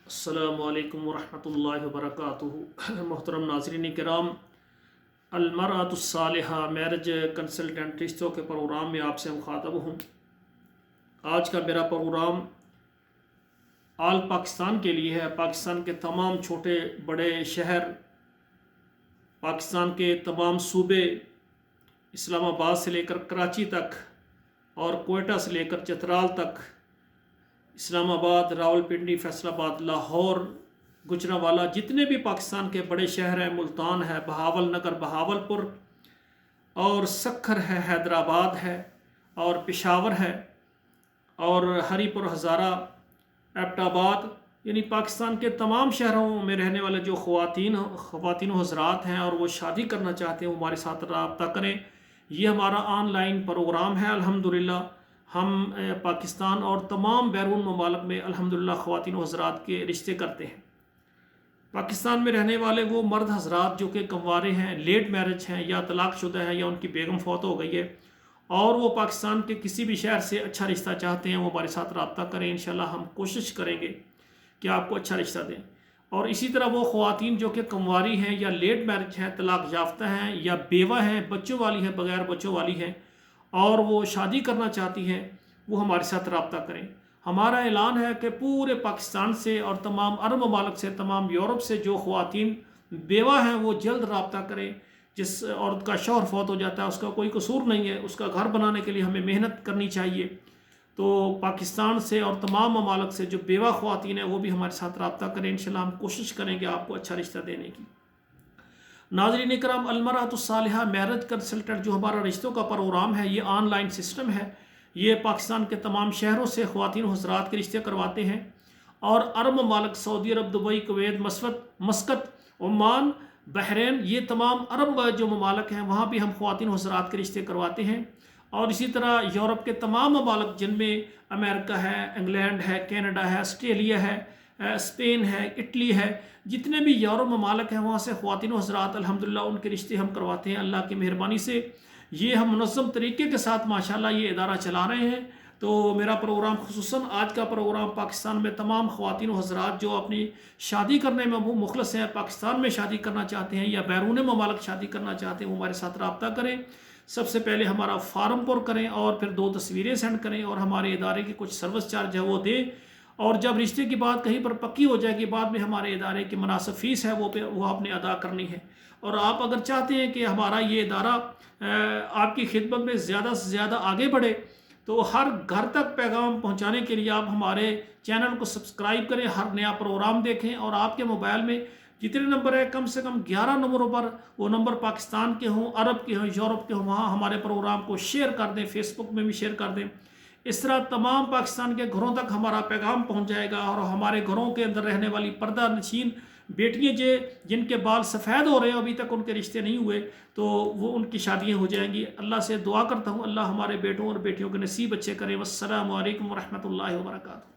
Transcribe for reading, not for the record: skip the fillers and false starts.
अस्सलामु अलैकुम वरहमतुल्लाहि वबरकातुहू। मोहतरम नाज़रीन किराम, अलमरअतुस्सालिहा मैरिज कंसल्टेंट रिश्तों के प्रोग्राम में आपसे मुखातब हूँ। आज का मेरा प्रोग्राम आल पाकिस्तान के लिए है। पाकिस्तान के तमाम छोटे बड़े शहर, पाकिस्तान के तमाम सूबे, इस्लामाबाद से लेकर कराची तक और कोयटा से लेकर चतराल तक, इस्लामाबाद, रावलपिंडी, फैसलाबाद, लाहौर, गुजरांवाला, जितने भी पाकिस्तान के बड़े शहर हैं, मुल्तान है, बहावल नगर बहावलपुर, और सक्खर है, हैदराबाद है, और पेशावर है, और हरीपुर, हज़ारा, एबटाबाद, यानी पाकिस्तान के तमाम शहरों में रहने वाले जो ख़वातीन हज़रात हैं और वो शादी करना चाहते हैं, वो हमारे साथ रब्ता करें। ये हमारा ऑनलाइन प्रोग्राम है। अल्हम्दुलिल्लाह हम पाकिस्तान और तमाम बैरून ममालिक में अल्हम्दुलिल्लाह ख़वातीन हज़रात के रिश्ते करते हैं। पाकिस्तान में रहने वाले वो मर्द हज़रात जो कि कंवारे हैं, लेट मैरिज हैं, या तलाक़शुदा हैं, या उनकी बेगम फौत हो गई है और वो पाकिस्तान के किसी भी शहर से अच्छा रिश्ता चाहते हैं, वो हमारे साथ रब्ता करें। इंशाल्लाह हम कोशिश करेंगे कि आपको अच्छा रिश्ता दें। और इसी तरह वो ख़वातीन जो कि कंवारी हैं, या लेट मैरिज हैं, तलाक़ याफ्ता हैं, या बेवा हैं, बच्चों वाली हैं, बग़ैर बच्चों वाली हैं, और वो शादी करना चाहती हैं, वो हमारे साथ रब्ता करें। हमारा ऐलान है कि पूरे पाकिस्तान से और तमाम अरब ममालिक से, तमाम यूरोप से जो ख़वातीन बेवा हैं वो जल्द रब्ता करें। जिस औरत का शौहर फौत हो जाता है, उसका कोई कसूर नहीं है, उसका घर बनाने के लिए हमें मेहनत करनी चाहिए। तो पाकिस्तान से और तमाम ममालिक से जो बेवा ख़वातीन हैं वो भी हमारे साथ रब्ता करें। इंशाल्लाह हम कोशिश करेंगे आपको अच्छा रिश्ता देने की। नाज़रीन इकराम, अलमरअतुस्सालिहा मैरिज कंसल्टेंट जो हमारा रिश्तों का प्रोग्राम है, ये ऑनलाइन सिस्टम है। ये पाकिस्तान के तमाम शहरों से ख़वातीन हज़रात के रिश्ते करवाते हैं, और अरब ममालिक, सऊदी अरब, Dubai, Kuwait, Muscat, Oman, Bahrain, ये तमाम अरब जो ममालिक हैं वहाँ भी हम ख़वातीन हज़रात के रिश्ते करवाते हैं। और इसी तरह यूरोप के तमाम ममालिक जिनमें अमेरिका है, इंग्लैंड है, कनाडा है, ऑस्ट्रेलिया है, स्पेन है, इटली है, जितने भी यूरोप ममालिक हैं वहाँ से ख़वातीन हज़रात अल्हम्दुलिल्लाह उनके रिश्ते हम करवाते हैं। अल्लाह की मेहरबानी से ये हम मुनज़्ज़म तरीके के साथ माशाल्लाह ये इदारा चला रहे हैं। तो मेरा प्रोग्राम, खुसूसन आज का प्रोग्राम, पाकिस्तान में तमाम ख़वातीन हज़रात जो अपनी शादी करने में वो मुखलस हैं, पाकिस्तान में शादी करना चाहते हैं या बैरून ममालिक शादी करना चाहते हैं, वो हमारे साथ रब्ता करें। सबसे पहले हमारा फार्म पर करें और फिर 2 तस्वीरें सेंड करें और हमारे इदारे की कुछ सर्विस चार्ज है वो दें। और जब रिश्ते की बात कहीं पर पक्की हो जाएगी, बाद में हमारे इदारे की मुनासिब फ़ीस है वो आपने अदा करनी है। और आप अगर चाहते हैं कि हमारा ये इदारा आपकी खिदमत में ज़्यादा से ज़्यादा आगे बढ़े, तो हर घर तक पैगाम पहुंचाने के लिए आप हमारे चैनल को सब्सक्राइब करें, हर नया प्रोग्राम देखें, और आपके मोबाइल में जितने नंबर है कम से कम 11 नंबरों पर वो नंबर पाकिस्तान के हों, अरब के हों, यूरोप के हों, वहाँ हमारे प्रोग्राम को शेयर कर दें, फेसबुक में भी शेयर कर दें। इस तरह तमाम पाकिस्तान के घरों तक हमारा पैगाम पहुँच जाएगा, और हमारे घरों के अंदर रहने वाली पर्दा नशीन बेटियाँ जिनके बाल सफ़ेद हो रहे हैं, अभी तक उनके रिश्ते नहीं हुए, तो वो उनकी शादियाँ हो जाएंगी। अल्लाह से दुआ करता हूँ अल्लाह हमारे बेटों और बेटियों के नसीब अच्छे करे। वस्सलामु अलैकुम वरहमतुल्लाहि वबरकातुहू।